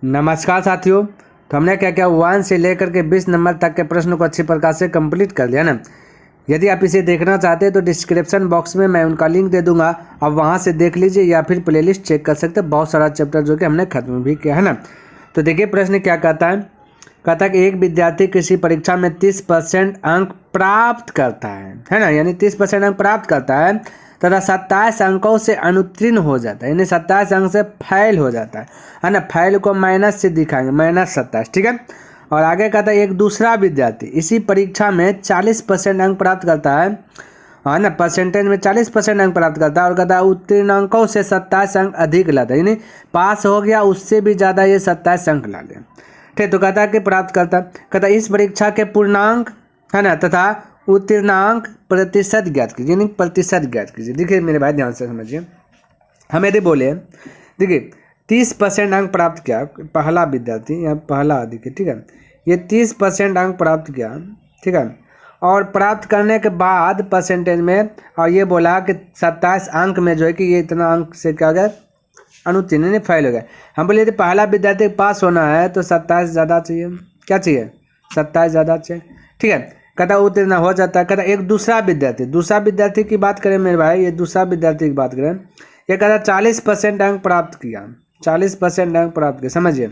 नमस्कार साथियों। तो हमने क्या क्या 1 से लेकर के 20 नंबर तक के प्रश्न को अच्छी प्रकार से कंप्लीट कर लिया ना। यदि आप इसे देखना चाहते हैं तो डिस्क्रिप्शन बॉक्स में मैं उनका लिंक दे दूंगा, आप वहां से देख लीजिए या फिर प्लेलिस्ट चेक कर सकते हैं। बहुत सारा चैप्टर जो कि हमने खत्म भी किया है ना। तो देखिए प्रश्न क्या कहता है। कहता है कि एक विद्यार्थी किसी परीक्षा में 30% अंक प्राप्त करता है ना, यानी 30% अंक प्राप्त करता है तथा 27 अंकों से अनुत्तीर्ण हो जाता है, यानी 27 अंक से फेल हो जाता है ना। फेल को माइनस से दिखाएंगे, -27, ठीक है। और आगे कहता है एक दूसरा विद्यार्थी इसी परीक्षा में 40% अंक प्राप्त करता है ना, परसेंटेज में 40% अंक प्राप्त करता है और कहता है उत्तीर्ण अंकों से 27 अंक अधिक लाता है, यानी पास हो गया उससे भी ज़्यादा ये 27 अंक ला ले, ठीक। तो कहता है कि प्राप्त करता है, कहता है इस परीक्षा के पूर्णांक है ना तथा उत्तीर्णांक प्रतिशत ज्ञात कीजिए, यानी प्रतिशत ज्ञात कीजिए। देखिए मेरे भाई ध्यान से समझिए, हम यदि बोले देखिए 30% अंक प्राप्त किया पहला विद्यार्थी या पहला देखिए, ठीक है, ये 30% अंक प्राप्त किया, ठीक है। और प्राप्त करने के बाद परसेंटेज में और ये बोला कि 27 अंक में जो है कि ये इतना अंक से क्या गया अनुत्तीर्ण नहीं फेल हो गया। हम बोले यदि पहला विद्यार्थी पास होना है तो 27 ज़्यादा चाहिए, क्या चाहिए 27 ज़्यादा चाहिए, ठीक है। कहता उत्तीर्ण हो जाता है। कहता एक दूसरा विद्यार्थी की बात करें मेरे भाई, ये दूसरा विद्यार्थी की बात करें, ये कहता 40% अंक प्राप्त किया, 40% अंक प्राप्त किया, समझिए।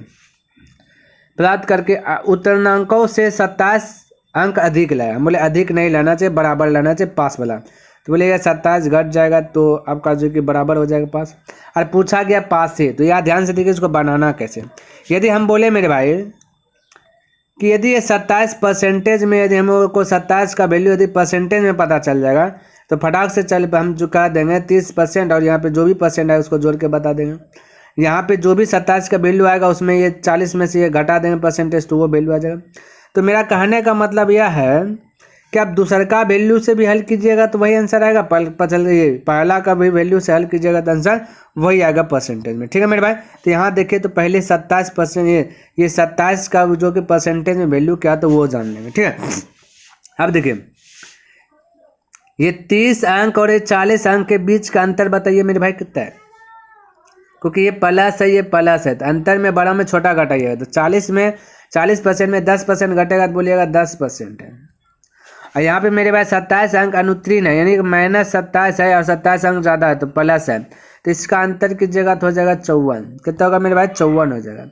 प्राप्त करके उत्तीर्णांकों से 27 अंक अधिक लाया। हम बोले अधिक नहीं लाना चाहिए, बराबर लाना चाहिए, पास वाला। तो बोले 27 घट जाएगा तो आपका जो कि बराबर हो जाएगा पास। और पूछा गया पास से, तो यार ध्यान से देखिए इसको बनाना कैसे। यदि हम बोले मेरे भाई कि यदि ये 27 परसेंटेज में, यदि हमको 27 का वैल्यू यदि परसेंटेज में पता चल जाएगा तो फटाक से चल हम जो कह देंगे 30% और यहाँ पे जो भी परसेंट है उसको जोड़ के बता देंगे। यहाँ पे जो भी 27 का वैल्यू आएगा उसमें ये 40 में से ये घटा देंगे परसेंटेज, तो वो वैल्यू आ जाएगा। तो मेरा कहने का मतलब यह है कि आप दूसरे का वैल्यू से भी हल कीजिएगा तो वही आंसर आएगा, पहला का भी वैल्यू से हल कीजिएगा तो आंसर वही आएगा परसेंटेज में, ठीक है मेरे भाई। तो यहाँ देखिए तो पहले 27% ये 27 का जो कि परसेंटेज में वैल्यू क्या तो वो जान लेंगे, ठीक है। अब देखिए ये 30 अंक और ये 40 अंक के बीच का अंतर बताइए मेरे भाई कितना है, क्योंकि ये प्लस है ये प्लस है तो अंतर में बड़ा में छोटा घटाइएगा। तो 40% में 10% घटेगा तो बोलिएगा 10% है। और यहाँ पे मेरे पास 27 अंक अनुत्तीर्ण है, यानी कि -27 है और 27 अंक ज़्यादा है तो प्लस है, तो इसका अंतर कीजिएगा तो हो जाएगा 54। कितना होगा मेरे भाई 54 हो जाएगा।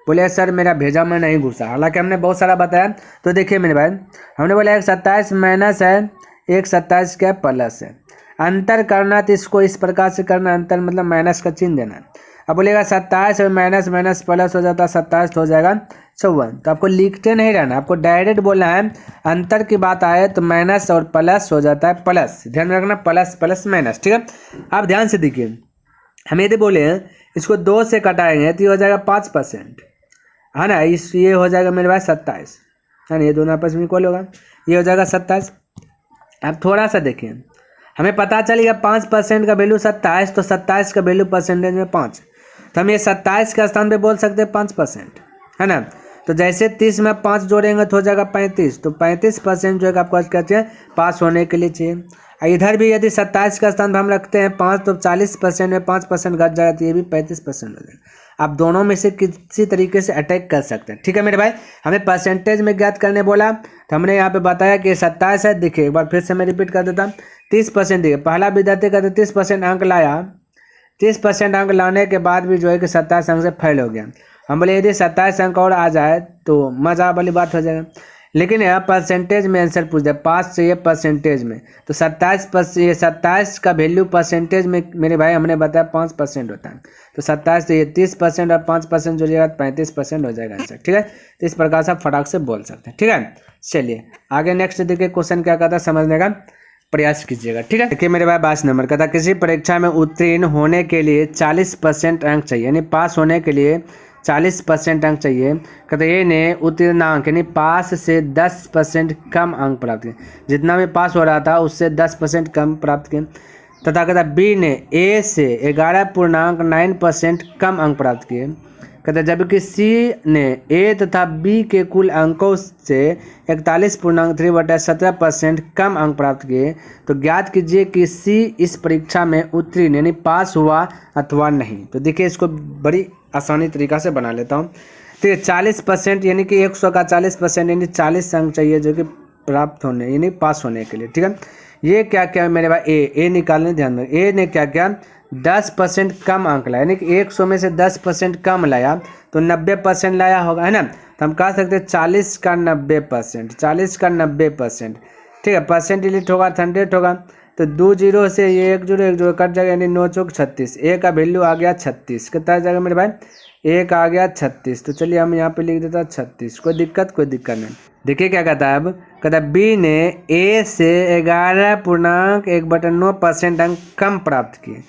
बोले सर मेरा भेजा में नहीं घुसा, हालांकि हमने बहुत सारा बताया। तो देखिए मेरे भाई हमने बोला एक 27 माइनस है, एक 27 क्या प्लस है। अंतर करना तो इसको इस प्रकार से करना, अंतर मतलब माइनस का चिन्ह देना। अब बोलेगा 27 और माइनस माइनस प्लस हो जाता है 27 हो जाएगा 54। तो आपको लिखते नहीं रहना, आपको डायरेक्ट बोलना है। अंतर की बात आए तो माइनस और प्लस हो जाता है प्लस, ध्यान में रखना, प्लस प्लस माइनस, ठीक है। आप ध्यान से देखिए, हम यदि बोले इसको 2 से कटाएंगे तो ये हो जाएगा 5%, है ना। ये हो जाएगा मेरे पास 27, है ना, ये दोनों आपस में इक्वल होगा, ये हो जाएगा 27। अब थोड़ा सा देखिए, हमें पता चलेगा 5% का वैल्यू 27, तो 27 का वैल्यू परसेंटेज में 5, तो हम ये 27 के स्थान पे बोल सकते हैं 5%, है ना। तो जैसे 30 में 5 जोड़ेंगे तो हो जाएगा 35, तो 35% जो है आपको क्या चाहिए पास होने के लिए चाहिए। इधर भी यदि 27 का स्थान पर हम रखते हैं 5, तो 40% में 5% घट जाएगा तो ये भी 35% हो जाएगा। आप दोनों में से किसी तरीके से अटैक कर सकते हैं, ठीक है मेरे भाई। हमें परसेंटेज में ज्ञात करने बोला तो हमने यहाँ पे बताया कि 27 है। देखिए एक बार फिर से मैं रिपीट कर देता हूँ, 30% देखिए पहला विद्यार्थी का 30% अंक लाया, 30% अंक लाने के बाद भी जो है कि 27 अंक से फेल हो गया। हम बोले यदि 27 अंक और आ जाए तो मजा वाली बात हो जाएगा, लेकिन यह परसेंटेज में आंसर पूछ दे, पास चाहिए परसेंटेज में, तो 27 का वैल्यू परसेंटेज में मेरे भाई हमने बताया 5% होता है। तो 27 तो ये 30% और 5% जोड़िएगा 35% हो जाएगा आंसर, ठीक है। तो इस प्रकार से आप फटाक से बोल सकते हैं, ठीक है। चलिए आगे नेक्स्ट देखिए क्वेश्चन क्या कहता है, समझने का प्रयास कीजिएगा, ठीक है। देखिए मेरे भाई 22 नंबर कहता किसी परीक्षा में उत्तीर्ण होने के लिए 40% अंक चाहिए, यानी पास होने के लिए 40% अंक चाहिए। कहते ये ने उत्तीर्णांक यानी पास से 10% कम अंक प्राप्त किए, जितना भी पास हो रहा था उससे 10% कम प्राप्त किए। तथा कहता बी ने ए से 11.9% कम अंक प्राप्त किए। कहते हैं जबकि सी ने ए तथा बी के कुल अंकों से 41.3/17% कम अंक प्राप्त किए तो ज्ञात कीजिए कि सी इस परीक्षा में उत्तीर्ण यानी पास हुआ अथवा नहीं। तो देखिए इसको बड़ी आसानी तरीका से बना लेता हूँ। ठीक है, 40% यानी कि 100 का 40% यानी 40 अंक चाहिए जो कि प्राप्त होने यानी पास होने के लिए। ठीक है, ये क्या क्या मेरे भाई ए निकालने ध्यान में। ए ने क्या किया 10% कम अंक लाया यानी कि 100 में से 10% कम लाया तो 90% लाया होगा, है ना। तो हम कह सकते हैं 40 का 90%, 40 का 90%। ठीक है, परसेंट डिलीट होगा 100 होगा तो 2 0 से ये 1 0 1 0 कट जाएगा यानी 9 चौक 36। ए का वैल्यू आ गया 36। कितना आ जाएगा मेरे भाई, एक आ गया 36। तो चलिए हम यहाँ पे लिख देता 36। कोई दिक्कत नहीं। देखिए क्या कहता है, अब कहता है बी ने ए से 11.1/9% अंक कम प्राप्त किए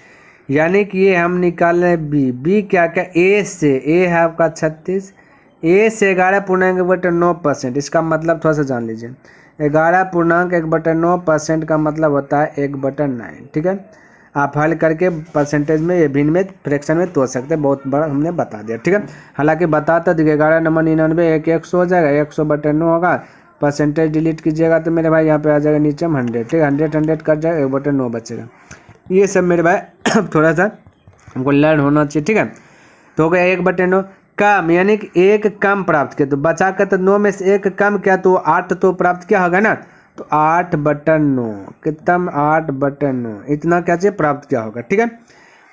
यानी कि ये हम निकाल रहे हैं बी क्या क्या ए से, ए है आपका 36, ए से 11.1/9%। इसका मतलब थोड़ा सा जान लीजिए 11.1/9% का मतलब होता है 1/9। ठीक है, आप हल करके परसेंटेज में ये भिन्न में फ्रैक्शन में तोड़ सकते हैं, बहुत बड़ा हमने बता दिया। ठीक है, हालांकि बताता देखिए 11 नंबर 99 100 हो जाएगा, 100/9 होगा, परसेंटेज डिलीट कीजिएगा तो मेरे भाई यहाँ पे आ जाएगा नीचे में 100। ठीक है, 100 कट जाएगा 1/9 बचेगा। ये सब मेरे भाई थोड़ा सा हमको लर्न होना चाहिए। ठीक है, तो हो गया 1/9 कम यानी कि एक कम प्राप्त किया तो बचा कर तो 9 में से एक कम किया तो 8 तो प्राप्त किया होगा ना, तो 8/9 कितना 8/9 इतना क्या चाहिए प्राप्त किया होगा। ठीक है,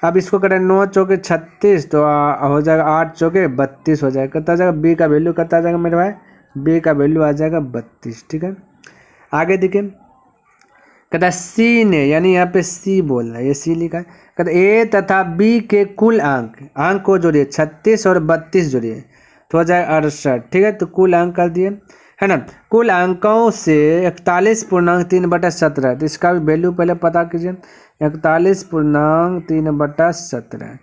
अब इसको करें 9 चौके 36 तो हो जाएगा 8 चौके 32 हो जाएगा। कितना जाएगा बी का वैल्यू कितना जाएगा मेरे भाई, बी का वैल्यू आ जाएगा 32। ठीक है, आगे देखिए कहता है सी ने यानी यहाँ पे सी बोल रहा है, ये सी लिखा है। कहता है ए तथा बी के कुल अंक को जोड़िए 36 और 32 जोड़िए तो हो जाए 68। ठीक है, तो कुल अंक कर दिए है ना। कुल अंकों से 41.3/17 तो इसका भी वैल्यू पहले पता कीजिए 41.3/17।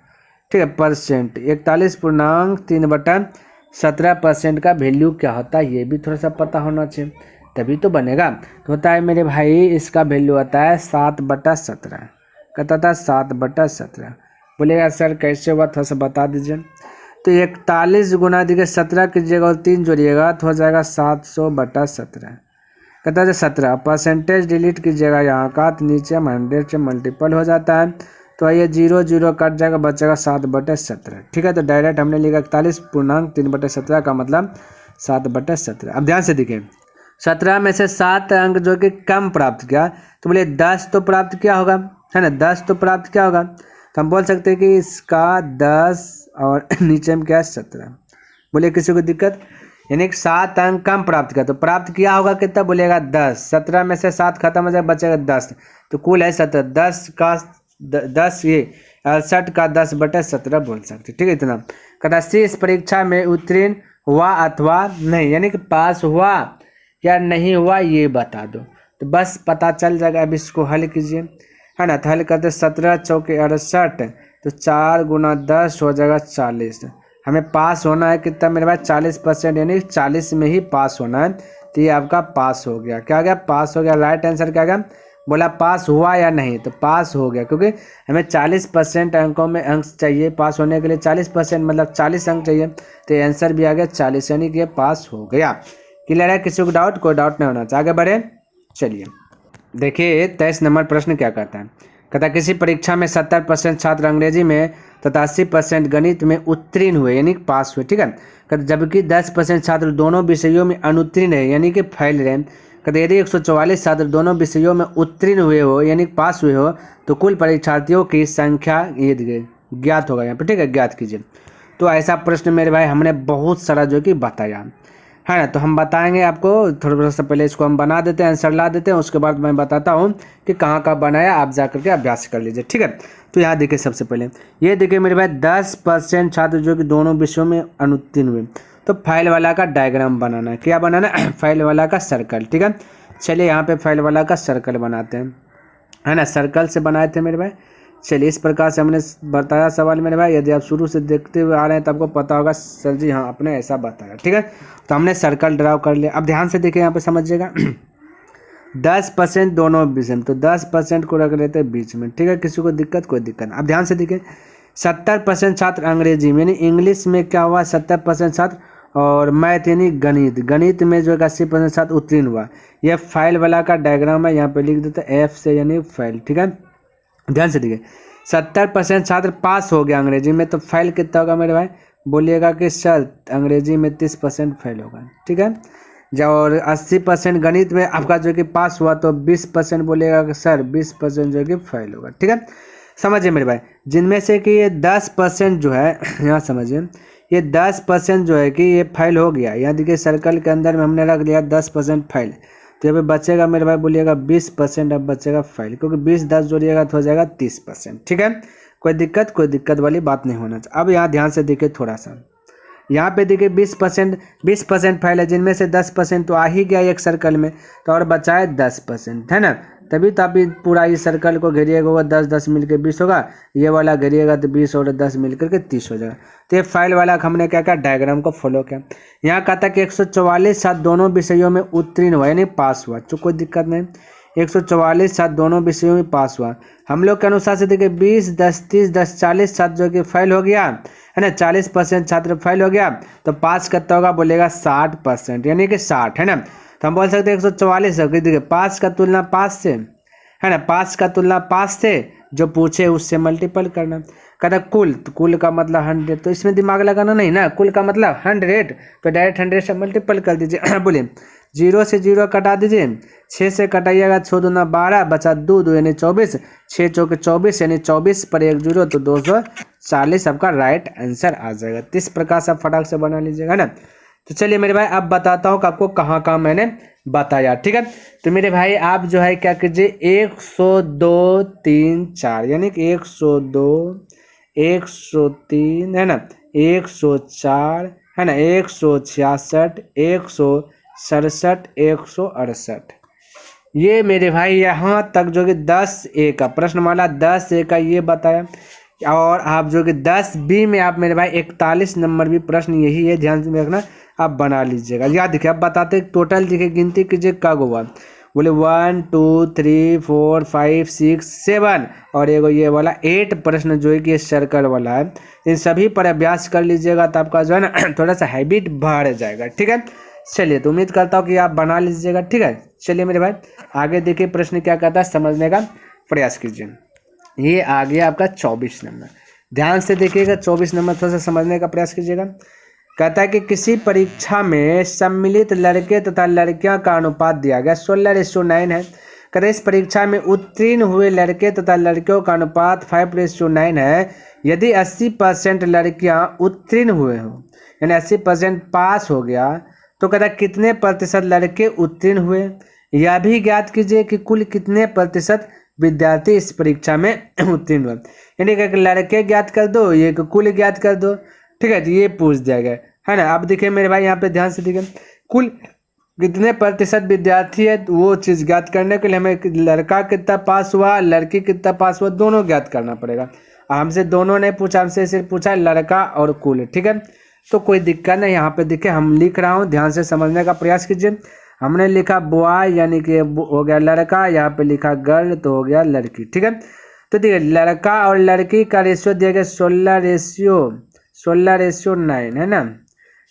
ठीक है, परसेंट 41.3/17% का वैल्यू क्या होता है ये भी थोड़ा सा पता होना चाहिए तभी तो बनेगा। तो होता है मेरे भाई इसका वैल्यू आता है 7/17। कहता था 7/17। बोलेगा सर कैसे हुआ थोड़ा सा बता दीजिए। तो 41 गुना देखिए 17 कीजिएगा और 3 जोड़िएगा तो हो जाएगा 700/17। कहता है 17 परसेंटेज डिलीट कीजिएगा यहाँ का तो नीचे 100 से मल्टीपल हो जाता है तो ये 0 0 कट जाएगा बचेगा 7/17। ठीक है, तो डायरेक्ट हमने लिखा 41.3/17 का मतलब 7/17। अब ध्यान से देखिए 17 में से 7 अंक जो कि कम प्राप्त किया तो बोले 10 तो प्राप्त किया होगा, है ना, 10 तो प्राप्त किया होगा। तो हम बोल सकते हैं कि इसका 10 और नीचे में क्या है 17। बोले किसी को दिक्कत, यानी कि 7 अंक कम प्राप्त किया तो प्राप्त किया होगा कितना बोलेगा 10। 17 में से 7 खत्म हो जाए बचेगा 10 तो कुल है 17। 10 ये 68 का 10/17 बोल सकते। ठीक है, इतना कहता सी इस परीक्षा में उत्तीर्ण हुआ अथवा नहीं यानी कि पास हुआ या नहीं हुआ ये बता दो। तो बस पता चल जाएगा। अब इसको हल कीजिए, है ना, तो हल करते 17 चौके 68 तो 4 गुना 10 हो जाएगा 40। हमें पास होना है कितना मेरे भाई 40% यानी 40 में ही पास होना है। तो ये आपका पास हो गया। क्या गया पास हो गया। राइट आंसर क्या गया, बोला पास हुआ या नहीं तो पास हो गया क्योंकि हमें 40% अंकों में अंक चाहिए पास होने के लिए। 40% मतलब 40 अंक चाहिए तो आंसर भी आ गया 40 यानी कि पास हो गया। क्लियर है, किसी को डाउट, कोई डाउट नहीं होना चाहिए। आगे बढ़े, चलिए देखिए 23 नंबर प्रश्न क्या कहता है। कहता है किसी परीक्षा में 70% छात्र अंग्रेजी में तथा 80% गणित में उत्तीर्ण हुए यानी कि पास हुए। ठीक है, कहते जबकि 10% छात्र दोनों विषयों में अनुत्तीर्ण है यानी कि फेल रहे। कहते यदि 144 छात्र दोनों विषयों में उत्तीर्ण हुए हो यानी कि पास हुए हो तो कुल परीक्षार्थियों की संख्या ये ज्ञात होगा यहाँ पे। ठीक है, ज्ञात कीजिए। तो ऐसा प्रश्न मेरे भाई हमने बहुत सारा जो कि बताया है ना, तो हम बताएंगे आपको। थोड़ा सा पहले इसको हम बना देते हैं, आंसर ला देते हैं, उसके बाद मैं बताता हूँ कि कहाँ का बनाया, आप जा करके अभ्यास कर लीजिए। ठीक है, तो यहाँ देखिए सबसे पहले ये देखिए मेरे भाई 10% छात्र जो कि दोनों विषयों में अनुत्तीर्ण हुए तो फाइल वाला का डायग्राम बनाना है। क्या बनाना है, फाइल वाला का सर्कल। ठीक है, चलिए यहाँ पे फाइल वाला का सर्कल बनाते हैं, है ना, सर्कल से बनाए थे मेरे भाई। चलिए इस प्रकार से हमने बताया सवाल मेरे भाई। यदि आप शुरू से देखते हुए आ रहे हैं तो आपको पता होगा सर जी हाँ आपने ऐसा बताया। ठीक है, तो हमने सर्कल ड्राव कर लिया। अब ध्यान से देखिए यहाँ पे समझिएगा 10% दोनों विषय में तो 10% को रख लेते हैं बीच में। ठीक है, किसी को दिक्कत, कोई दिक्कत नहीं। अब ध्यान से देखिए 70% छात्र अंग्रेजी में यानी इंग्लिश में क्या हुआ 70% छात्र, और मैथ यानी गणित में जो है 80% छात्र उत्तीर्ण हुआ। यह फाइल वाला का डायग्राम है, यहाँ पे लिख देते हैं एफ से यानी फाइल। ठीक है, ध्यान से देखिए 70% छात्र पास हो गया अंग्रेजी में, तो फाइल कितना होगा मेरे भाई, बोलिएगा कि सर अंग्रेजी में 30% फेल होगा। ठीक है, जब और 80% गणित में आपका जो कि पास हुआ तो 20% बोलिएगा कि सर 20% जो कि फेल होगा। ठीक है, समझिए मेरे भाई, जिनमें से कि ये 10% जो है यहाँ समझिए, ये 10% जो है कि ये फेल हो गया, यहाँ देखिए सर्कल के अंदर में हमने रख लिया 10% फेल, तो यहाँ पे बचेगा मेरे भाई बोलिएगा 20% अब बचेगा फेल, क्योंकि 20-10 जोड़िएगा तो हो जाएगा 30%। ठीक है, कोई दिक्कत वाली बात नहीं होना चाहिए। अब यहाँ ध्यान से देखिए थोड़ा सा, यहाँ पे देखिए 20% फेल है, जिनमें से 10% तो आ ही गया एक सर्कल में, तो और बचा है 10%, है ना, तभी तो आप पूरा इस सर्कल को घेरिएगा होगा 10-10 मिलकर 20 होगा, ये वाला घेरिएगा तो 20 और 10 मिलकर के 30 हो जाएगा। तो ये फाइल वाला हमने क्या किया, डायग्राम को फॉलो किया। यहाँ कहता है कि 144 छात्र दोनों विषयों में उत्तीर्ण हुआ यानी पास हुआ, तो कोई दिक्कत नहीं, 144 छात्र दोनों विषयों में पास हुआ। हम लोग के अनुसार से देखिए 20, 10, 30, 10, 40 छात्र जो कि फेल हो गया है ना, 40% छात्र फेल हो गया, तो पास कितना होगा बोलेगा 60% यानी कि 60, है ना। तो हम बोल सकते हैं 144 देखिए पास का तुलना पास से, है ना, पास का तुलना पास से, जो पूछे उससे मल्टीपल करना। कहता कुल, तो कुल का मतलब 100, तो इसमें दिमाग लगाना नहीं ना, कुल का मतलब 100, तो डायरेक्ट 100 से मल्टीपल कर दीजिए। बोलिए 0 से 0 कटा दीजिए, 6 से कटाइएगा 6 दूना 12, बचा 2 यानी 24, 6 चौके 24 यानी 24 पर 1 0 तो 240 आपका राइट आंसर आ जाएगा। तो इस प्रकार से आप फटाक से बना लीजिएगा ना। तो चलिए मेरे भाई अब बताता हूँ कि आपको कहाँ कहाँ मैंने बताया। ठीक है, तो मेरे भाई आप जो है क्या कीजिए 102, 3, 4 यानी कि 102, 103 है ना, 104 है ना, 166, 167, 168, ये मेरे भाई यहाँ तक जो कि 10A का प्रश्नमाला 10A का ये बताया। और आप जो कि 10B में आप मेरे भाई 41 नंबर भी प्रश्न यही है, ध्यान से रखना, आप बना लीजिएगा। याद देखिए, आप बताते टोटल देखिए गिनती कीजिए कब हुआ, बोले 1 2 3 4 5 6 7 और ये वाला 8 प्रश्न जो है कि सर्कल वाला है, इन सभी पर अभ्यास कर लीजिएगा तो आपका जो है ना थोड़ा सा हैबिट बढ़ जाएगा। ठीक है, चलिए तो उम्मीद करता हूँ कि आप बना लीजिएगा। ठीक है, चलिए मेरे भाई आगे देखिए प्रश्न क्या कहता है, समझने का प्रयास कीजिए। ये आ गया आपका 24 नंबर, ध्यान से देखिएगा 24 नंबर थोड़ा सा समझने का प्रयास कीजिएगा। कहता है कि किसी परीक्षा में सम्मिलित लड़के तथा लड़कियां का अनुपात दिया गया 16:9 है। कहते इस परीक्षा में उत्तीर्ण हुए लड़के तथा लड़कियों का अनुपात 5:9 है। यदि 80% लड़कियां उत्तीर्ण हुए हो यानी 80% पास हो गया, तो कहता है कितने प्रतिशत लड़के उत्तीर्ण हुए, यह भी ज्ञात कीजिए कि कुल कितने प्रतिशत विद्यार्थी इस परीक्षा में उत्तीर्ण हुए। यानी कि लड़के ज्ञात कर दो, ये कुल ज्ञात कर दो। ठीक है, तो ये पूछ दिया गया है ना। अब देखिए मेरे भाई यहाँ पे ध्यान से देखिए, कुल कितने प्रतिशत विद्यार्थी है, वो चीज़ ज्ञात करने के लिए हमें लड़का कितना पास हुआ, लड़की कितना पास हुआ, दोनों ज्ञात करना पड़ेगा। हमसे दोनों ने पूछा, हमसे सिर्फ पूछा लड़का और कुल। ठीक है, तो कोई दिक्कत नहीं, यहाँ पे देखिए हम लिख रहा हूँ, ध्यान से समझने का प्रयास कीजिए। हमने लिखा बॉय यानी कि हो गया लड़का, यहाँ पे लिखा गर्ल तो हो गया लड़की। ठीक है, तो देखिए लड़का और लड़की का रेशियो दिया गया 16:9 है ना।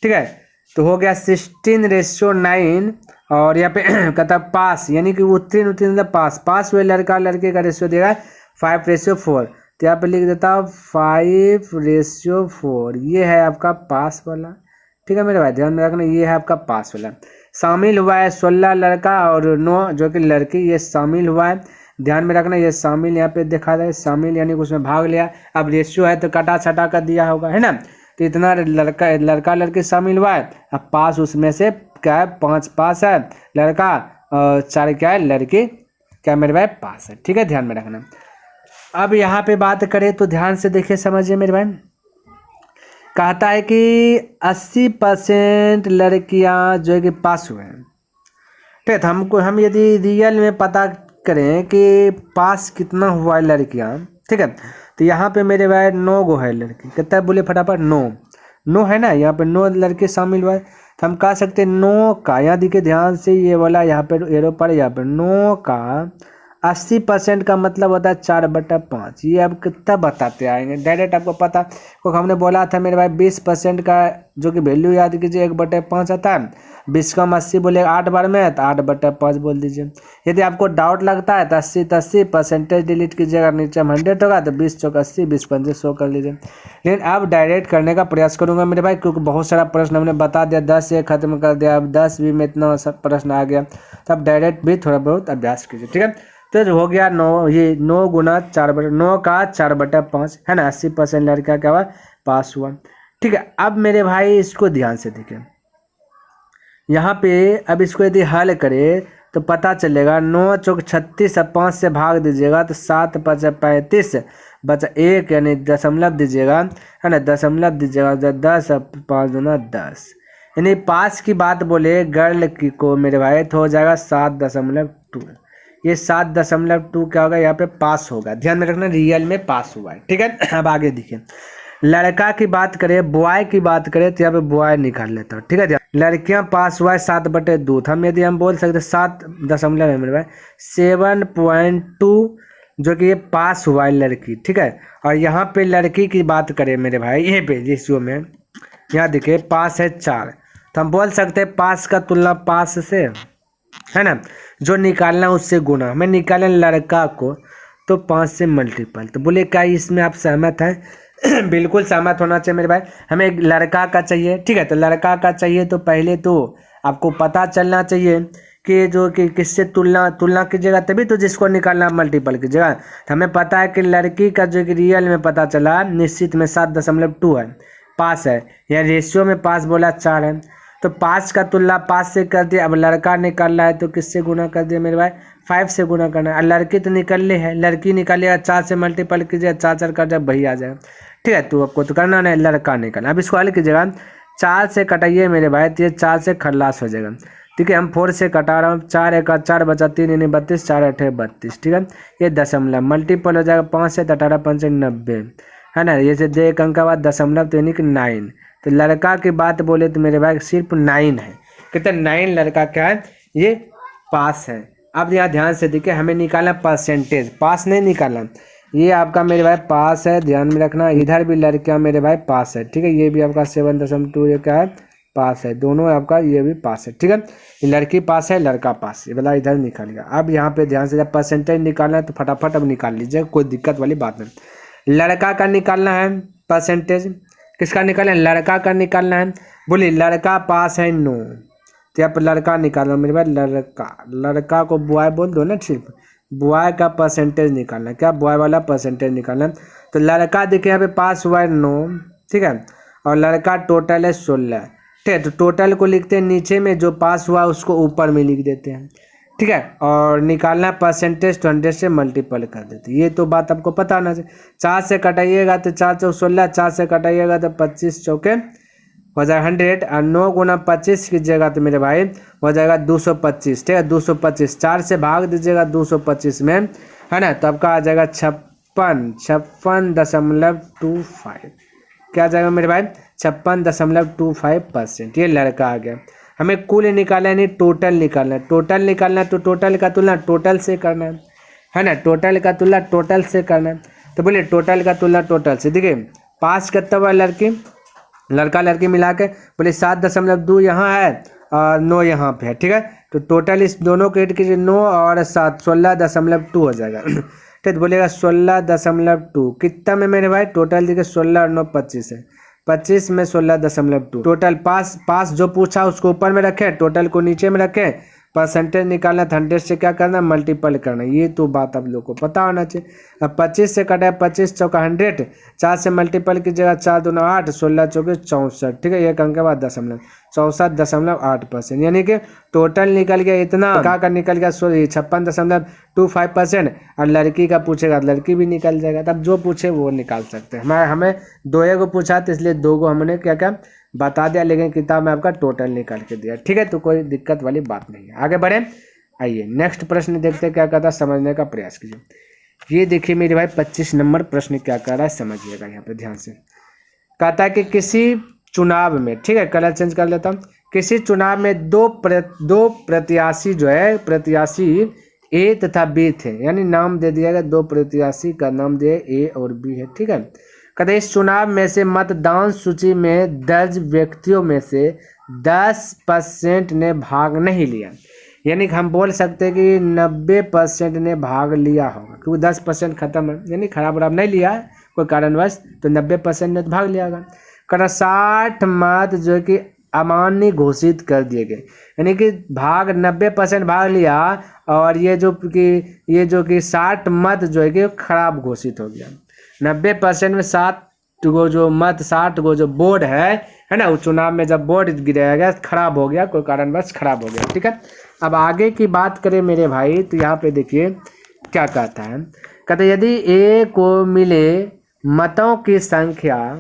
ठीक है, तो हो गया 16:9 और यहाँ पे कहता पास यानी कि उत्तीर्ण मतलब पास हुए लड़का लड़के का रेशियो देगा 5:4, तो यहाँ पे लिख देता हूँ 5:4, ये है आपका पास वाला। ठीक है मेरे भाई, ध्यान में रखना, ये है आपका पास वाला। शामिल हुआ है 16 लड़का और 9 जो कि लड़की, ये शामिल हुआ है, ध्यान में रखना, ये शामिल यहाँ पे देखा जाए, शामिल यानी कि उसमें भाग लिया। अब रेशियो है तो कटा छटा कर दिया होगा, है ना। तो इतना लड़का लड़की शामिल हुआ है। अब पास उसमें से क्या है, 5 पास है लड़का और 4 क्या है लड़की, क्या मेरे भाई पास है। ठीक है, ध्यान में रखना। अब यहाँ पे बात करें तो ध्यान से देखिए समझिए मेरे भाई, कहता है कि 80% लड़कियां जो है कि पास हुए हैं। ठीक है, तो हम यदि रियल में पता करें कि पास कितना हुआ है लड़कियां, ठीक है, तो यहाँ पे मेरे भाई 9 गो है लड़की, कितना बोले फटाफट, 9 है ना, यहाँ पे 9 लड़के शामिल हुआ है। तो हम कह सकते हैं 9 का, यहाँ देखिए ध्यान से, ये वाला यहाँ पे एरो पर, यहाँ पे 9 का 80% का मतलब होता है 4/5। ये अब कितना बताते आएंगे डायरेक्ट आपको पता, क्योंकि हमने बोला था मेरे भाई 20% का जो कि वैल्यू याद कीजिए 1/5 आता है। 20 का 80 बोले 8 बार में, तो 8/5 बोल दीजिए। यदि आपको डाउट लगता है तो 80 परसेंटेज डिलीट कीजिएगा, नीचे 100 होगा तो 20 चौक 80, 20 पंजे 100 कर लीजिए। लेकिन अब डायरेक्ट करने का प्रयास करूंगा मेरे भाई, क्योंकि बहुत सारा प्रश्न हमने बता दिया, 10 से खत्म कर दिया, अब 10 भी में इतना सब प्रश्न आ गया, तो अब डायरेक्ट भी थोड़ा बहुत अभ्यास कीजिए, ठीक है। तो हो गया 9, ये 9 गुना 9 का 4/5 है ना, 80% लड़का क्या हुआ, पास हुआ, ठीक है। अब मेरे भाई इसको ध्यान से देखें, यहाँ पे अब इसको यदि हल करें तो पता चलेगा 9 चौक 36, अब 5 से भाग दीजिएगा तो 7 5 35 बचा 1, यानी दशमलव दीजिएगा, है ना, दशमलव दीजिएगा, 10 5 दूना 10, यानी पास की बात बोले गर्ल की को मेरे भाई तो हो जाएगा 7.2। ये 7.2 क्या होगा, यहाँ पे पास होगा, ध्यान में रखना, रियल में पास हुआ है, ठीक है। अब आगे देखिए, लड़का की बात करें, बॉय की बात करें तो यहाँ पे बॉय निकाल लेता हूँ, ठीक है। लड़कियां पास हुआ है 7/2, हम यदि हम बोल सकते 7 दशमलव है मेरे भाई 7.2, जो कि ये पास हुआ है लड़की, ठीक है। और यहाँ पे लड़की की बात करें मेरे भाई, ये पे रेशियो में यहाँ देखिए पास है 4, तो हम बोल सकते हैं पास का तुलना पास से, है ना, जो निकालना उससे गुना, हमें निकालना लड़का को तो 5 से मल्टीपल। तो बोले क्या इसमें आप सहमत हैं? बिल्कुल सहमत होना चाहिए मेरे भाई, हमें एक लड़का का चाहिए, ठीक है। तो लड़का का चाहिए तो पहले तो आपको पता चलना चाहिए कि जो कि किससे तुलना कीजिएगा, तभी तो जिसको निकालना मल्टीपल कीजिएगा। तो हमें पता है कि लड़की का जो कि रियल में पता चला निश्चित में 7.2 है, पास है, या रेशियो में पास बोला 4 है, तो पास का तुलना पास से कर दिया। अब लड़का निकालना है तो किससे गुना कर दिया मेरे भाई, 5 से गुना करना है। और लड़की तो निकल ले है, लड़की निकालिएगा 4 से मल्टीपल कीजिएगा, 4 4 कर जब वही आ जाएगा, ठीक है। तो आपको तो करना नहीं, लड़का निकालना। अब इसको हल कीजिएगा, 4 से कटाइए मेरे भाई, तो ये 4 से खल्लास हो जाएगा, ठीक है। हम 4 से कटा रहा हूँ, 4 1 4 बचा 3 यानी 32, 4 8 32, ठीक है। ये दशमलव मल्टीपल हो जाएगा 5 से, 18 5 90, है ना। ये से 2 एक अंक का बाद दशमलव तो यानी कि 9। तो लड़का की बात बोले तो मेरे भाई सिर्फ 9 है, कितना 9 लड़का क्या है, ये पास है। अब यहाँ ध्यान से देखिए, हमें निकालना परसेंटेज, पास नहीं निकालना, ये आपका मेरे भाई पास है, ध्यान में रखना। इधर भी लड़कियाँ मेरे भाई पास है, ठीक है। ये भी आपका 7.2 ये क्या है, पास है, दोनों आपका ये भी पास है, ठीक है। ये लड़की पास है, लड़का पास, ये वाला इधर निकाल गया। अब यहाँ पे ध्यान से, जब परसेंटेज निकालना है तो फटाफट अब निकाल लीजिए, कोई दिक्कत वाली बात नहीं। लड़का का निकालना है परसेंटेज, किसका निकालना है, लड़का का निकालना है। बोलिए लड़का पास है 9, तो यहाँ पर लड़का निकालना मेरे भाई, लड़का को बॉय बोल दो ना, सिर्फ बॉय का परसेंटेज निकालना, क्या बॉय वाला परसेंटेज निकालना। तो लड़का देखिए यहाँ पे पास हुआ है 9, ठीक है, और लड़का टोटल है 16, ठीक है। तो टोटल को लिखते हैं नीचे में, जो पास हुआ उसको ऊपर में लिख देते हैं, ठीक है। और निकालना परसेंटेज तो 100 से मल्टीपल कर देते, ये तो बात आपको पता होना चाहिए। 4 से कटाइएगा तो 4 चौक 16, 4 से कटाइएगा तो 25 चौके हो जाएगा 100, और 9 गुना 25 कीजिएगा तो मेरे भाई हो जाएगा 225, ठीक है। 225 4 से भाग दीजिएगा 225 में, है ना, तो आपका आ जाएगा 56.25, क्या आ जाएगा मेरे भाई 56.25%। ये लड़का आ गया। हमें कुल निकालना है, नहीं टोटल निकालना है। टोटल निकालना है तो टोटल का तुलना टोटल से करना है ना, टोटल का तुलना टोटल से करना है। तो बोलिए टोटल का तुलना टोटल से। देखिए पास कितना हुआ लड़की, लड़का लड़की मिला के बोले 7.2 यहाँ है और 9 यहाँ पे है, ठीक है। तो टोटल इस दोनों को ऐड कीजिए, 9 और 7 16.2 हो जाएगा, ठीक। बोलेगा 16.2 कितना में मेरे भाई, टोटल देखिए 16 और 9 25 है, 25 में 16.2 टोटल। पास जो पूछा उसको ऊपर में रखें, टोटल को नीचे में रखें, परसेंटेज निकालना 100 से क्या करना, मल्टीपल करना, ये तो बात आप लोग को पता होना चाहिए। अब 25 से कटा 25 चौका 100, 4 से मल्टीपल कीजिएगा 4 दूना 8, 16 चौके 64, ठीक है। एक अंक के बाद दशमलव 64.8%, यानी कि टोटल निकल गया इतना, का निकल गया 56.25%। और लड़की का पूछेगा लड़की भी निकल जाएगा, तब जो पूछे वो निकाल सकते हैं। हमें 2 को पूछा तो इसलिए 2 को हमने क्या क्या बता दिया, लेकिन किताब में आपका टोटल निकाल के दिया, ठीक है। तो कोई दिक्कत वाली बात नहीं है, आगे बढ़े। आइए नेक्स्ट प्रश्न देखते हैं क्या कहता है, समझने का प्रयास कीजिए। ये देखिए मेरे भाई 25 नंबर प्रश्न क्या कह रहा है, समझिएगा यहाँ पे ध्यान से। कहता है कि किसी चुनाव में, ठीक है, कलर चेंज कर लेता हूँ, किसी चुनाव में दो प्रत्याशी जो है, प्रत्याशी ए तथा बी थे, यानी नाम दे दिया गया, दो प्रत्याशी का नाम दिया ए और बी है, ठीक है। कहते इस चुनाव में से मतदान सूची में दर्ज व्यक्तियों में से 10% ने भाग नहीं लिया, यानी कि हम बोल सकते हैं कि 90% ने भाग लिया होगा, क्योंकि 10% खत्म है, यानी खराब वराब नहीं लिया है कोई कारणवश, तो 90% ने तो भाग लिया होगा। कहना 60 मत जो है कि अमान्य घोषित कर दिए गए, यानी कि भाग 90% भाग लिया और ये जो कि 60 मत जो है कि खराब घोषित हो गया। 90% में 60 गो जो मत, 60 गो जो बोर्ड है ना, उस चुनाव में जब बोर्ड गिराया गया खराब हो गया, कोई कारणवश खराब हो गया, ठीक है। अब आगे की बात करें मेरे भाई, तो यहाँ पे देखिए क्या कहता है। कहते यदि ए को मिले मतों की संख्या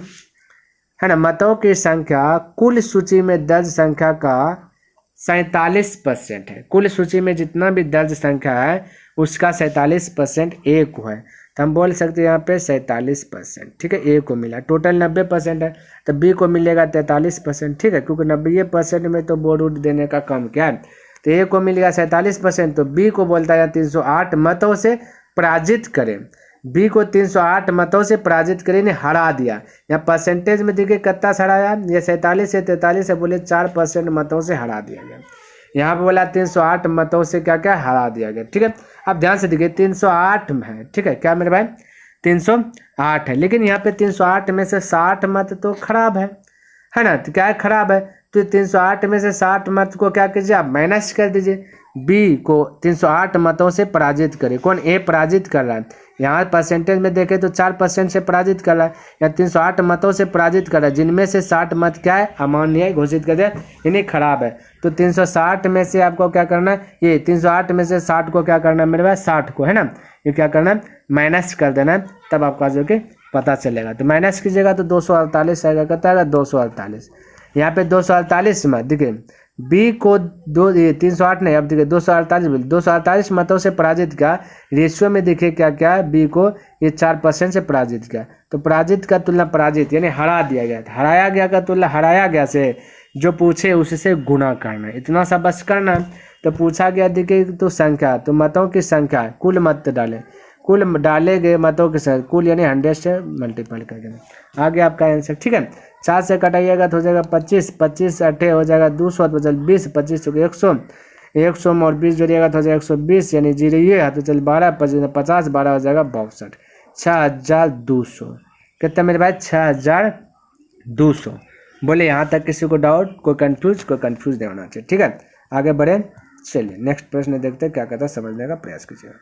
है ना, मतों की संख्या कुल सूची में दर्ज संख्या का 47% है, कुल सूची में जितना भी दर्ज संख्या है उसका 47% ए को है, तो हम बोल सकते हैं यहाँ पे 47%, ठीक है। ए को मिला, टोटल 90% है, तो बी को मिलेगा 43%, ठीक है, क्योंकि 90% में तो बोर्ड वोट देने का काम क्या है, तो ए को मिलेगा 47%, तो बी को बोलता है 308 मतों से पराजित करें, बी को 308 मतों से पराजित करे ने हरा दिया। यहाँ परसेंटेज में देखिए कितना से हराया, ये 47 से 43 है, बोले 4% मतों से हरा दिया गया। यहाँ पे बोला 308 मतों से क्या क्या हरा दिया गया, ठीक है। अब ध्यान से देखिए 308 है, ठीक है, क्या मेरे भाई 308 है, लेकिन यहाँ पे 308 में से 60 मत तो खराब है ना, तो क्या है खराब है, तो 308 में से 60 मत को क्या कीजिए आप माइनस कर दीजिए, बी को 308 मतों से पराजित करे, कौन ए पराजित कर रहा है, यहाँ परसेंटेज में देखें तो 4% से पराजित कर रहा है, या 308 मतों से पराजित कर रहा है, जिनमें से 60 मत क्या है अमान्य घोषित कर दिया, यानी खराब है। तो 360 में से आपको क्या करना है, ये 308 में से 60 को क्या करना है मेरे भाई, 60 को है ना, ये क्या करना है माइनस कर देना है, तब आपका जो कि पता चलेगा। तो माइनस कीजिएगा तो 248 आएगा, कितना आएगा 248, यहाँ पे 248 मत देखिए, बी को 308 नहीं, अब देखिए 248 मतों से पराजित किया, रेशियो में देखिए क्या क्या है, बी को ये 4% से पराजित किया, तो पराजित का तुलना पराजित यानी हरा दिया गया, हराया गया का तुलना हराया गया से जो पूछे उससे गुना करना, इतना सा बस करना। तो पूछा गया देखिए तो संख्या, तो मतों की संख्या कुल मत डाले, कुल डाले गए मतों के साथ कुल यानी 100 से मल्टीपल कर देना, आ गया आपका आंसर, ठीक है। 4 से कटाइएगा तो हो जाएगा 25, 25 8 हो जाएगा 200, तो चल 20, 25 हो गया 100, 100 में और 20 जोड़िएगा तो हो जाएगा 120, यानी जीरो ये है तो चल 12, 50 12 हो जाएगा 62, 6200, कितना मेरे भाई 6200। बोले यहाँ तक किसी को डाउट, कोई कंफ्यूज नहीं होना चाहिए, ठीक है। आगे बढ़े, चलिए नेक्स्ट प्रश्न देखते हैं क्या कहता है, समझने का प्रयास कीजिएगा।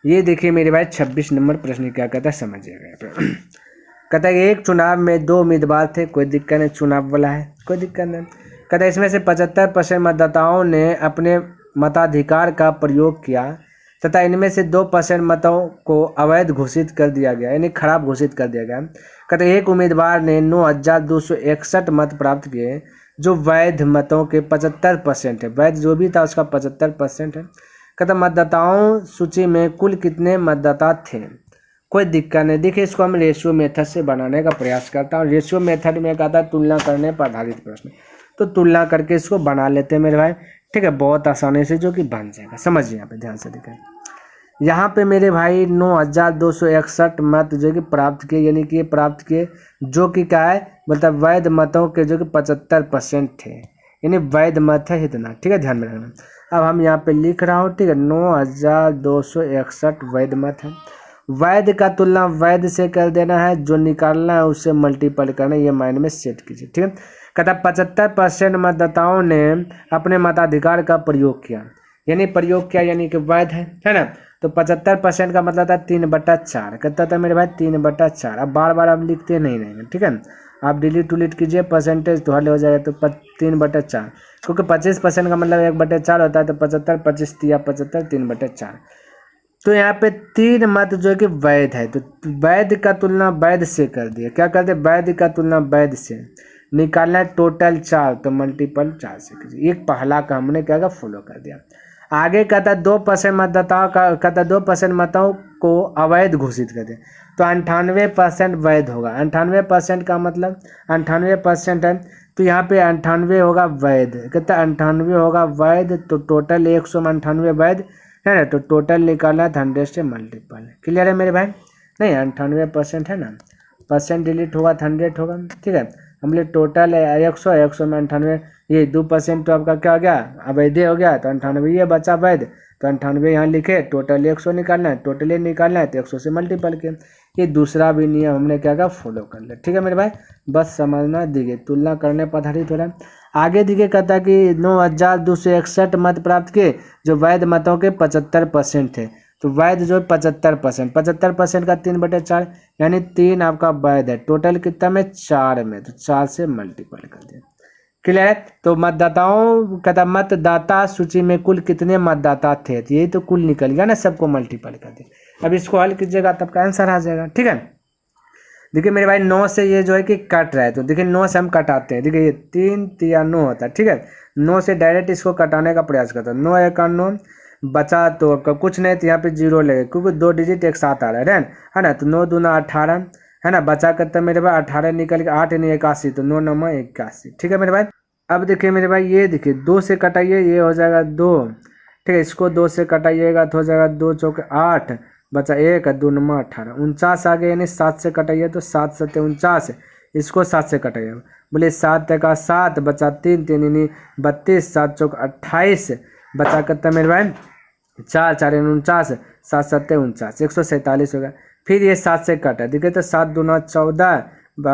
ये देखिए मेरे भाई 26 नंबर प्रश्न क्या कहता है, समझिएगा। कहता है एक चुनाव में 2 उम्मीदवार थे, कोई दिक्कत नहीं, चुनाव वाला है कोई दिक्कत नहीं। कहता है इसमें से 75% मतदाताओं ने अपने मताधिकार का प्रयोग किया तथा इनमें से 2% मतों को अवैध घोषित कर दिया गया, यानी खराब घोषित कर दिया गया। कहते एक उम्मीदवार ने 9261 मत प्राप्त किए जो वैध मतों के 75% है, वैध जो भी था उसका 75% है। कहता मतदाताओं सूची में कुल कितने मतदाता थे, कोई दिक्कत नहीं। देखिए इसको हम रेशियो मेथड से बनाने का प्रयास करता हूँ, रेशियो मेथड में कहता है तुलना करने पर आधारित प्रश्न, तो तुलना करके इसको बना लेते हैं मेरे भाई, ठीक है, बहुत आसानी से जो कि बन जाएगा। समझिए यहाँ पे ध्यान से देखें, यहाँ पे मेरे भाई 9261 मत जो कि प्राप्त किए, यानी कि ये प्राप्त किए जो कि क्या है मतलब वैध मतों के जो कि 75% थे, यानी वैध मत है इतना, ठीक है, ध्यान में रखना। अब हम यहाँ पे लिख रहा हूँ, ठीक है, 9261 वैध मत है। वैध का तुलना वैध से कर देना है, जो निकालना है उससे मल्टीपल करना है, ये माइंड में सेट कीजिए, ठीक है। कहता 75% मतदाताओं ने अपने मताधिकार का प्रयोग किया, यानी प्रयोग किया यानी कि वैध है ना, तो 75% का मतलब था 3/4, कहता था मेरे भाई 3/4। अब बार बार आप लिखते नहीं रहेंगे, ठीक है, आप डिलीट टूलीट कीजिए, परसेंटेज तो हल हो जाएगा, तो 3/4, क्योंकि 25% का मतलब 1/4 होता है, तो 75 25 या 75 3/4। तो यहाँ पे 3 मत जो कि वैध है, तो वैध का तुलना वैध से कर दिया, क्या करते वैध का तुलना वैध से, निकालना है टोटल 4 तो मल्टीपल 4 से कीजिए, एक पहला का हमने क्या फॉलो कर दिया। आगे कहता 2% मतदाताओं का कहता 2% मतों को अवैध घोषित कर दे, तो 98% वैध होगा। 98% का मतलब 98% है, तो यहाँ पे 98 होगा वैध। कहता 98 होगा वैध, तो टोटल 100 में 98 वैध है ना, तो टोटल निकालना है 100 से मल्टीपल। क्लियर है मेरे भाई? नहीं 98% है ना, परसेंट डिलीट होगा 100 होगा, ठीक है। हम लोग टोटल है 100 में 98, ये 2% तो आपका क्या हो गया, अवैध हो गया, तो 98 ये बचा वैध, तो 98 यहाँ लिखे, टोटल 100 निकालना है, टोटल निकालना है तो 100 से मल्टीपल के। ये दूसरा भी नियम हमने क्या कहा, फॉलो कर लिया, ठीक है मेरे भाई। बस समझना दिखे तुलना करने पर आधारित हो रहा है। आगे दिखे कहता कि 9261 मत प्राप्त किए, जो वैध मतों के 75% थे, तो वैध जो 75% का 3/4 यानी 3 आपका वैध है। टोटल कितना में 4 में, तो 4 से मल्टीपल कर दिया। क्लियर है? तो मतदाताओं कहता मतदाता सूची में कुल कितने मतदाता थे, तो यही तो कुल निकल गया ना, सबको मल्टीपल कर दिया। अब इसको हल कीजिएगा तब का आंसर आ जाएगा, ठीक है। देखिए मेरे भाई 9 से ये जो है कि कट रहा है, तो देखिए 9 से हम कटाते हैं। देखिए ये 3 3 9 होता है, ठीक है। 9 से डायरेक्ट इसको कटाने का प्रयास करता है। 9 1 9 बचा तो आपका कुछ नहीं, तो यहाँ पे 0 लगे क्योंकि 2 डिजिट एक साथ आ रहा है ना। तो 9 दूना 18 है ना, बचा करता मेरे भाई 18 निकल के 8 नहीं 81, तो 9 9 81, ठीक है मेरे भाई। अब देखिए मेरे भाई ये देखिए 2 से कटाइए, ये हो जाएगा 2, ठीक है। इसको 2 से कटाइएगा तो हो जाएगा 2 चौके 8, बचा 1 2 9 18, 49 आ गया, यानी 7 से कटाइए तो 7 7 49, इसको 7 से कटाइए, बोले 7 का 7, बचा 3 3 यानी 32, 7 चौक 28, बचा करता मेरे भाई 4 4 49, 7 7 49, 147 हो गया। फिर ये 7 से कटा, देखिए तो 7 2 9 14,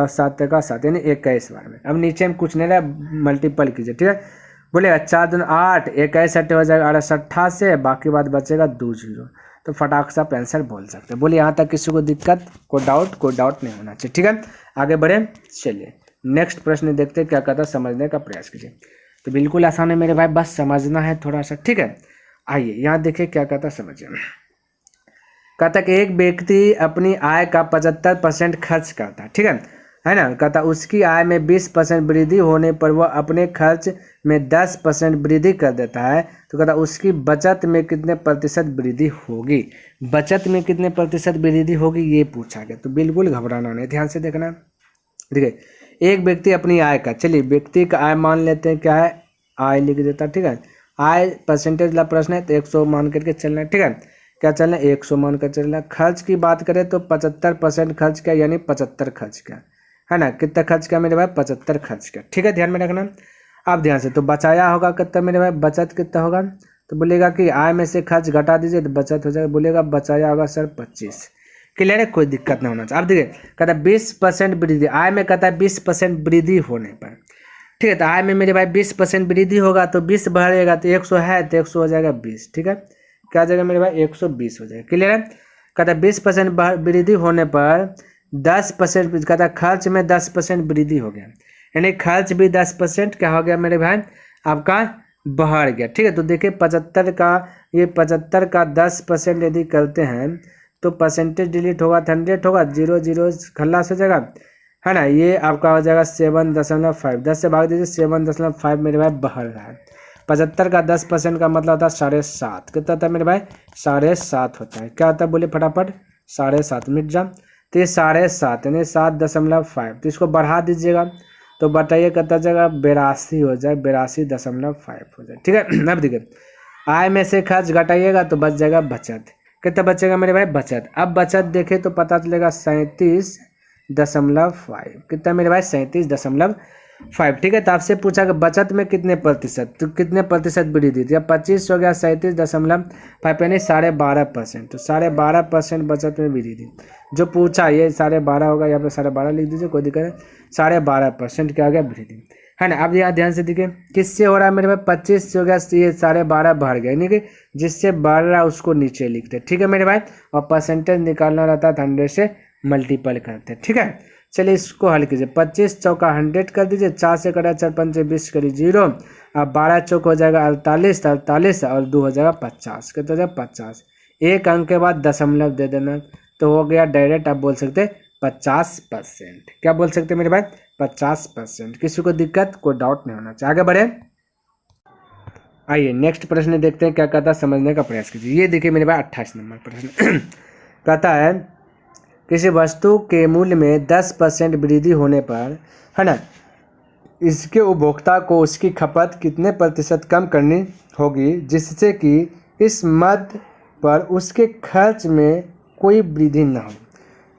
7 का 7 यानी 21 बार में। अब नीचे में कुछ नहीं रहा, मल्टीपल कीजिए, ठीक है। बोलेगा 4 2 8, 21 8 हो जाएगा 68 से, बाकी बात बचेगा 2 0, तो फटाक से आप आंसर बोल सकते हैं। बोलिए यहाँ तक किसी को दिक्कत, कोई डाउट नहीं होना चाहिए, ठीक है। आगे बढ़े, चलिए नेक्स्ट प्रश्न देखते हैं क्या कहता है, समझने का प्रयास कीजिए। तो बिल्कुल आसान है मेरे भाई, बस समझना है थोड़ा सा, ठीक है। आइए यहाँ देखिए क्या कहता है, समझिए। कहता कि एक व्यक्ति अपनी आय का 75% खर्च करता है ना। कहता उसकी आय में 20% वृद्धि होने पर वह अपने खर्च में 10% वृद्धि कर देता है, तो कहता उसकी बचत में कितने प्रतिशत वृद्धि होगी। बचत में कितने प्रतिशत वृद्धि होगी ये पूछा गया, तो बिल्कुल घबराना नहीं, ध्यान से देखना। देखिए एक व्यक्ति अपनी आय का, चलिए व्यक्ति का आय मान लेते हैं, क्या है आय लिख देता, ठीक है। आय परसेंटेज वाला प्रश्न है तो 100 मान करके चलना है, ठीक है। क्या चलना है 100 मान कर चलना। खर्च की बात करें तो 75% खर्च किया, यानी 75 खर्च किया, है ना। कितना खर्च किया मेरे भाई, 75 खर्च किया, ठीक है, ध्यान में रखना। अब ध्यान से, तो बचाया होगा कितना मेरे भाई, बचत कितना होगा, तो बोलेगा कि आय में से खर्च घटा दीजिए तो बचत हो जाएगा, बोलेगा बचाया होगा सर 25। क्लियर है, कोई दिक्कत ना होना चाहिए। अब देखिए कहता 20% वृद्धि, आय में कहता है 20% वृद्धि होने पर, ठीक है। तो आय में मेरे भाई 20% वृद्धि होगा, तो 20 बढ़ेगा तो 100 है, तो 100 हो जाएगा 20, ठीक है। क्या आ जाएगा मेरे भाई 120 हो जाएगा। क्लियर है। कहता 20% वृद्धि होने पर 10% कहता खर्च में 10% वृद्धि हो गया, यानी खर्च भी 10% क्या हो गया मेरे भाई आपका बढ़ गया, ठीक है। तो देखिए 75 का, ये 75 का 10% यदि करते हैं तो परसेंटेज डिलीट होगा, 100 होगा, 0 0 खल्लास हो जाएगा, है ना। ये आपका हो जाएगा 7.5, 10 से भाग दीजिए 7.5 मेरे भाई बढ़ रहा है। 75 का 10% का मतलब होता है 7.5, कितना होता है मेरे भाई 7.5 होता है। क्या होता है बोले फटाफट 7.5 मिट जा, तो ये 7.5 यानी 7.5, तो इसको बढ़ा दीजिएगा तो बताइए कितना जाएगा 82 हो जाए, 82.5 हो जाए, ठीक है। अब देखिए आय में से खर्च घटाइएगा तो बच जाएगा बचत, कितना बचेगा मेरे भाई बचत। अब बचत देखे तो पता चलेगा 37.5, कितना मेरे भाई 37.5, ठीक है। तो आपसे पूछा कि बचत में कितने प्रतिशत, तो कितने प्रतिशत वृद्धि थी। अब 25 हो गया 37.5 यानी 12.5%, तो 12.5% बचत में वृद्धि थी। जो पूछा ये 12.5 होगा, यहाँ पे 12.5 लिख दीजिए, कोई दिक्कत नहीं। 12.5% क्या हो गया वृद्धि, है ना। अब यहाँ ध्यान से देखिए किससे हो रहा है मेरे भाई 25 से हो गया, ये 12.5 बढ़ गया, यानी कि जिससे बढ़ रहा है उसको नीचे लिखते, ठीक है मेरे भाई। और परसेंटेज निकालना रहता है 100 से मल्टीपल करते, ठीक है। चलिए इसको हल कीजिए, 25 चौका 100 कर दीजिए, 4 से कटा 4 5 20 करिए 0, अब 12 चौक हो जाएगा 48 और 2 हो जाएगा 50, कितना हो जाएगा 50। एक अंक के बाद दशमलव दे देना, तो हो गया डायरेक्ट आप बोल सकते 50%। क्या बोल सकते मेरे भाई 50%। किसी को दिक्कत कोई डाउट नहीं होना चाहिए, आगे बढ़े। आइए नेक्स्ट प्रश्न देखते हैं क्या कहता है, समझने का प्रयास कीजिए। ये देखिए मेरे पास 28 नंबर प्रश्न कहता है किसी वस्तु के मूल्य में 10% वृद्धि होने पर, है ना, इसके उपभोक्ता को उसकी खपत कितने प्रतिशत कम करनी होगी जिससे कि इस मद पर उसके खर्च में कोई वृद्धि न हो।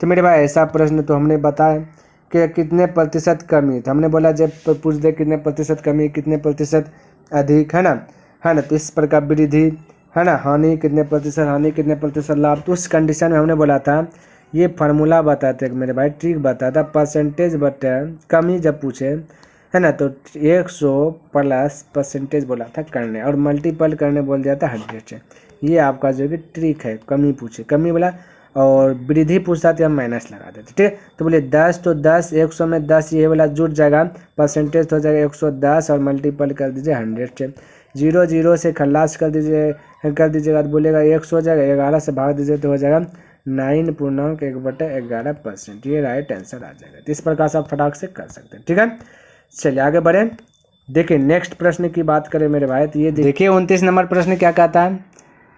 तो मेरे भाई ऐसा प्रश्न तो हमने बताया कि कितने प्रतिशत कमी, तो हमने बोला जब पूछ दे कितने प्रतिशत कमी कितने प्रतिशत अधिक, है ना, तो इस प्रकार वृद्धि, है ना, हानि कितने प्रतिशत हानि कितने प्रतिशत लाभ। तो उस कंडीशन में हमने बोला था ये फार्मूला बताते मेरे भाई, ट्रिक बताता परसेंटेज बटे कमी जब पूछे, है ना, तो 100 प्लस परसेंटेज बोला था करने और मल्टीपल करने बोल दिया था 100 से। ये आपका जो कि ट्रिक है, कमी पूछे कमी बोला और वृद्धि पूछता तो हम माइनस लगा देते, ठीक है। तो बोले 10 तो 10 100 में 10 ये वाला जुड़ जाएगा, परसेंटेज तो हो जाएगा 110 और मल्टीपल कर दीजिए 100 से। 0 से खल्लास कर दीजिएगा तो बोलेगा 100 हो जाएगा, 11 से भाग दीजिए तो हो जाएगा 9.1/11%। ये राइट आंसर आ जाएगा। तो इस प्रकार से आप फटाक से कर सकते हैं, ठीक है। चलिए आगे बढ़े। देखिए नेक्स्ट प्रश्न की बात करें मेरे भाई, तो ये देखिए 29 नंबर प्रश्न क्या कहता है,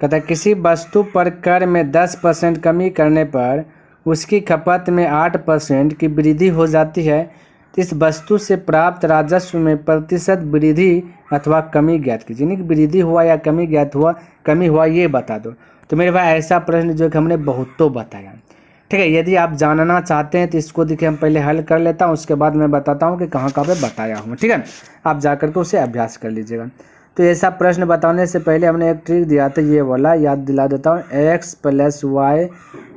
कहता है किसी वस्तु पर कर में 10% कमी करने पर उसकी खपत में 8% की वृद्धि हो जाती है, तो इस वस्तु से प्राप्त राजस्व में प्रतिशत वृद्धि अथवा कमी ज्ञात कीजिए। यानी कि वृद्धि हुआ या कमी ज्ञात हुआ, कमी हुआ ये बता दो। तो मेरे भाई ऐसा प्रश्न जो कि हमने बहुतों बताया, ठीक है। यदि आप जानना चाहते हैं तो इसको देखिए हम पहले हल कर लेता हूँ, उसके बाद मैं बताता हूँ कि कहाँ कहाँ पे बताया हूँ, ठीक है। आप जा करके उसे अभ्यास कर लीजिएगा। तो ऐसा प्रश्न बताने से पहले हमने एक ट्रिक दिया था, ये वाला याद दिला देता हूँ, x + y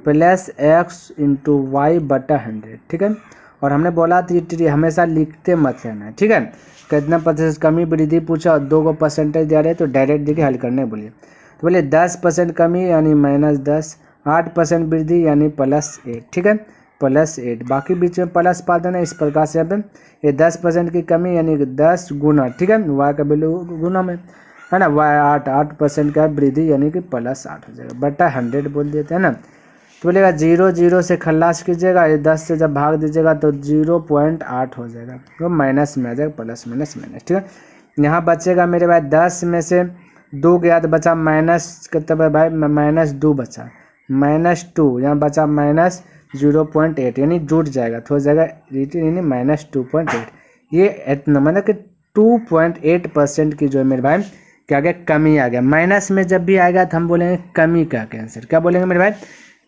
+ x × y बटा 100, ठीक है। और हमने बोला था ये ट्रिक हमेशा लिखते मत रहना, ठीक है। कितना प्रतिशत कमी वृद्धि पूछा और 2 को परसेंटेज दे रहे तो डायरेक्ट देखिए हल करने बोलिए। तो बोले 10% कमी यानी -10, 8% वृद्धि यानी +8, ठीक है, +8, बाकी बीच में प्लस पा देना। इस प्रकार से अब ये 10% की कमी यानी 10 गुना, ठीक है, y का वैल्यू गुना में, है ना, y 8% का वृद्धि यानी कि +8 हो जाएगा बटा 100 बोल देते हैं ना। तो बोलेगा 0 से खल्लास कीजिएगा, ये 10 से जब भाग दीजिएगा तो 0.8 हो जाएगा, तो माइनस में आ जाएगा, प्लस माइनस माइनस, ठीक है। यहाँ बचेगा मेरे भाई 10 में से 2 गया तो बचा माइनस, कितना भाई -2 बचा, -2, यहाँ बचा -0.8 यानी जुट जाएगा तो हो जाएगा यानी -2.8। ये मतलब कि 2.8% की जो है मेरे भाई क्या आ गया, कमी आ गया। माइनस में जब भी आएगा तो हम बोलेंगे कमी का आंसर, क्या बोलेंगे मेरे भाई,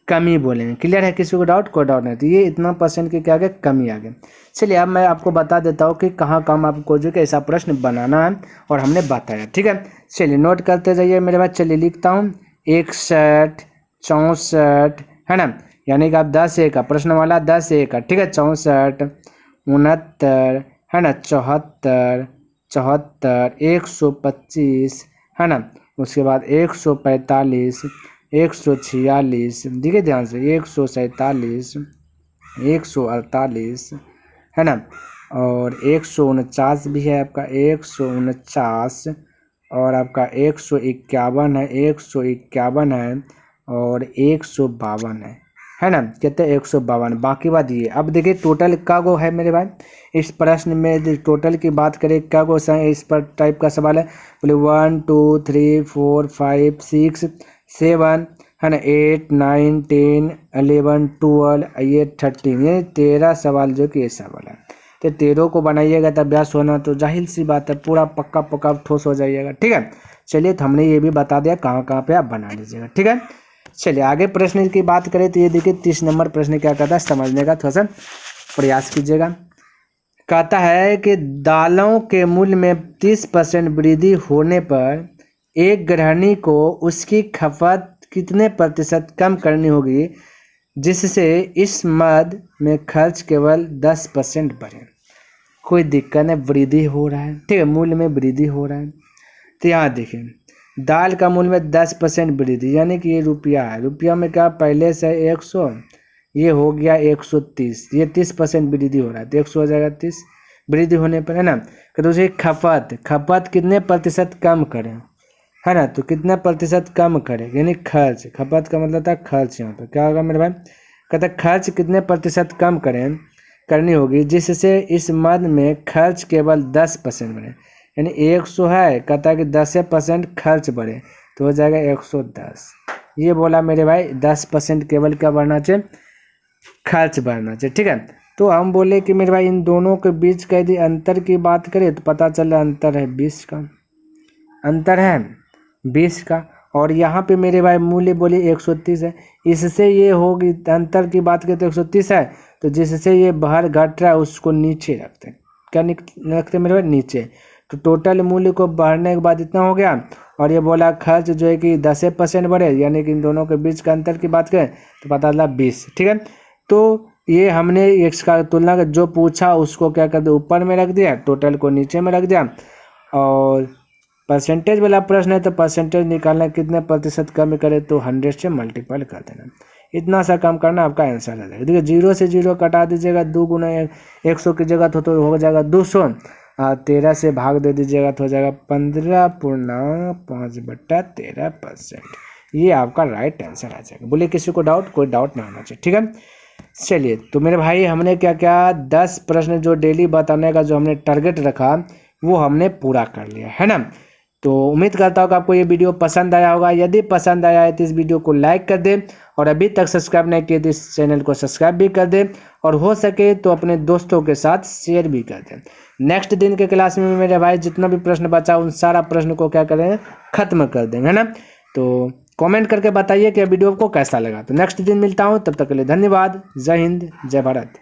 कमी बोलेंगे। क्लियर है, किसी को डाउट, कोई डाउट नहीं। तो ये इतना % की क्या आ गया, कमी आ गया। चलिए अब मैं आपको बता देता हूँ कि कहाँ कहाँ आपको जो कि ऐसा प्रश्न बनाना है और हमने बताया, ठीक है। चलिए नोट करते जाइए मेरे भाई। चलिए लिखता हूँ 61 64, है ना, यानी कि आप 10 का प्रश्न वाला 10 का, ठीक है, 64 69, है ना, 74 125, है ना, उसके बाद 145 146, देखिए ध्यान से 147 148, है ना, और 149 भी है आपका, 149 और आपका 151 है, 151 है और 152 है ना, कहते हैं 152। बाकी बात ये, अब देखिए टोटल का गो है मेरे भाई इस प्रश्न में, टोटल की बात करें क्या गो इस पर टाइप का सवाल है, बोले 1 2 3 4 5 6 7, है ना, 8 9 10 11 12 ये 13, ये 13 सवाल जो कि ऐसा वाला है। तो 13 को बनाइएगा तो अभ्यास होना तो जाहिर सी बात है पूरा पक्का पक्का ठोस हो जाइएगा, ठीक है। चलिए तो हमने ये भी बता दिया कहाँ कहाँ पे आप बना लीजिएगा, ठीक है। चलिए आगे प्रश्न की बात करें तो ये देखिए 30 नंबर प्रश्न क्या कहता है, समझने का थोड़ा सा प्रयास कीजिएगा। कहता है कि दालों के मूल्य में 30% वृद्धि होने पर एक गृहिणी को उसकी खपत कितने प्रतिशत कम करनी होगी जिससे इस मद में खर्च केवल 10% बढ़े। कोई दिक्कत नहीं, वृद्धि हो रहा है, ठीक है, मूल्य में वृद्धि हो रहा है। तो यहाँ देखिए दाल का मूल्य में 10% वृद्धि यानी कि ये रुपया है, रुपया में क्या पहले से 100, ये हो गया 130, ये 30% वृद्धि हो रहा है तो 100 हो जाएगा 30 वृद्धि होने पर, है ना। तो उसे खपत कितने प्रतिशत कम करें, है ना, तो कितना प्रतिशत कम करें यानी खर्च, खपत का मतलब था खर्च। यहाँ पर क्या होगा मेरे भाई, कहता खर्च कितने प्रतिशत कम करनी होगी जिससे इस मद में खर्च केवल 10% बढ़े। यानी 100 है, कहता है कि 10% खर्च बढ़े तो हो जाएगा 110। ये बोला मेरे भाई 10% केवल क्या बढ़ना चाहिए, खर्च बढ़ना चाहिए। ठीक है, तो हम बोले कि मेरे भाई इन दोनों के बीच का यदि अंतर की बात करें तो पता चला अंतर है 20 का, अंतर है 20 का। और यहाँ पे मेरे भाई मूल्य बोले 130 है, इससे ये होगी अंतर की बात करें तो 130 है, तो जिससे ये बाहर घट रहा है उसको नीचे रखते हैं। क्या रखते हैं मेरे भाई, नीचे। तो टोटल मूल्य को बढ़ने के बाद इतना हो गया, और ये बोला खर्च जो है कि 10% बढ़े, यानी कि इन दोनों के बीच का अंतर की बात करें तो पता चला 20। ठीक है, तो ये हमने इसका तुलना का जो पूछा उसको क्या कर दिया, ऊपर में रख दिया, टोटल को नीचे में रख दिया। और परसेंटेज वाला प्रश्न है तो परसेंटेज निकालना, कितने प्रतिशत कम करे तो 100 से मल्टीपल कर देना। इतना सा काम करना, आपका आंसर आ जाएगा। देखिए 0 से 0 कटा दीजिएगा, 2 गुना 100 की जगह तो हो जाएगा 200, 13 से भाग दे दीजिएगा तो हो जाएगा 15.5/13%। ये आपका राइट आंसर आ जाएगा। बोले किसी को डाउट, कोई डाउट ना होना चाहिए। ठीक है, चलिए तो मेरे भाई हमने क्या क्या 10 प्रश्न जो डेली बताने का जो हमने टारगेट रखा वो हमने पूरा कर लिया है ना। तो उम्मीद करता हूँ कि आपको ये वीडियो पसंद आया होगा। यदि पसंद आया है तो इस वीडियो को लाइक कर दें, और अभी तक सब्सक्राइब नहीं किए तो इस चैनल को सब्सक्राइब भी कर दें, और हो सके तो अपने दोस्तों के साथ शेयर भी कर दें। नेक्स्ट दिन के क्लास में मेरे भाई जितना भी प्रश्न बचा उन सारा प्रश्न को क्या करें, खत्म कर देंगे, है ना। तो कमेंट करके बताइए कि वीडियो को कैसा लगा। तो नेक्स्ट दिन मिलता हूँ, तब तक के लिए धन्यवाद। जय हिंद, जय भारत।